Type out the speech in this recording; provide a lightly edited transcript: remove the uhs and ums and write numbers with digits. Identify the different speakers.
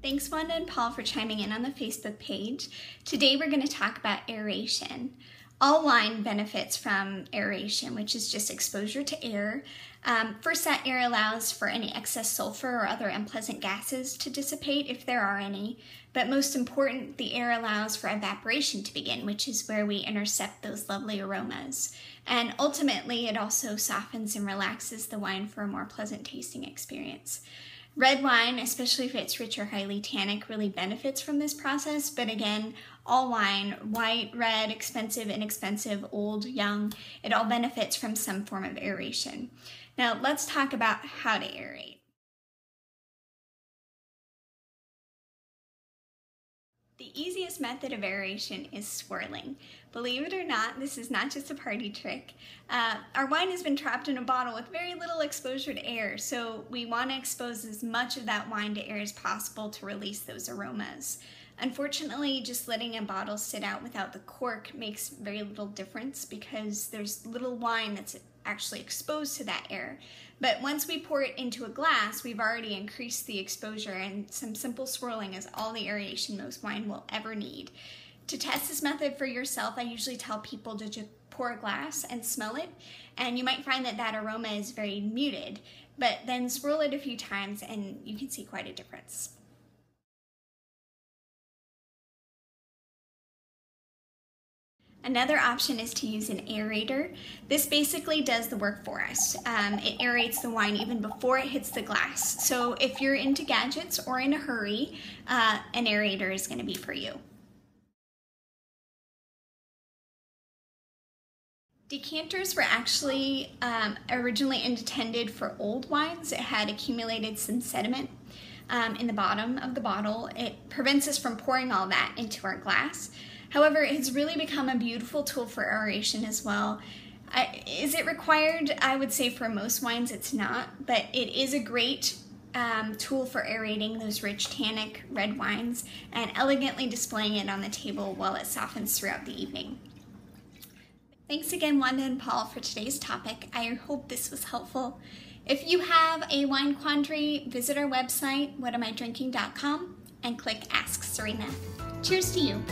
Speaker 1: Thanks Wanda and Paul for chiming in on the Facebook page. Today we're going to talk about aeration. All wine benefits from aeration, which is just exposure to air. First, that air allows for any excess sulfur or other unpleasant gases to dissipate if there are any. But most important, the air allows for evaporation to begin, which is where we intercept those lovely aromas. And ultimately, it also softens and relaxes the wine for a more pleasant tasting experience. Red wine, especially if it's rich or highly tannic, really benefits from this process, but again, all wine, white, red, expensive, inexpensive, old, young, it all benefits from some form of aeration. Now let's talk about how to aerate. The easiest method of aeration is swirling. Believe it or not, this is not just a party trick. Our wine has been trapped in a bottle with very little exposure to air, so we want to expose as much of that wine to air as possible to release those aromas. Unfortunately, just letting a bottle sit out without the cork makes very little difference because there's little wine that's actually exposed to that air. But once we pour it into a glass, we've already increased the exposure, and some simple swirling is all the aeration most wine will ever need. To test this method for yourself, I usually tell people to just pour a glass and smell it, and you might find that that aroma is very muted, but then swirl it a few times and you can see quite a difference. Another option is to use an aerator. This basically does the work for us. It aerates the wine even before it hits the glass. So if you're into gadgets or in a hurry, an aerator is going to be for you. Decanters were actually originally intended for old wines. It had accumulated some sediment in the bottom of the bottle. It prevents us from pouring all that into our glass. However, it has really become a beautiful tool for aeration as well. Is it required? I would say for most wines it's not, but it is a great tool for aerating those rich tannic red wines and elegantly displaying it on the table while it softens throughout the evening. Thanks again, Wanda and Paul, for today's topic. I hope this was helpful. If you have a wine quandary, visit our website, whatamidrinking.com, and click Ask Serena. Cheers to you.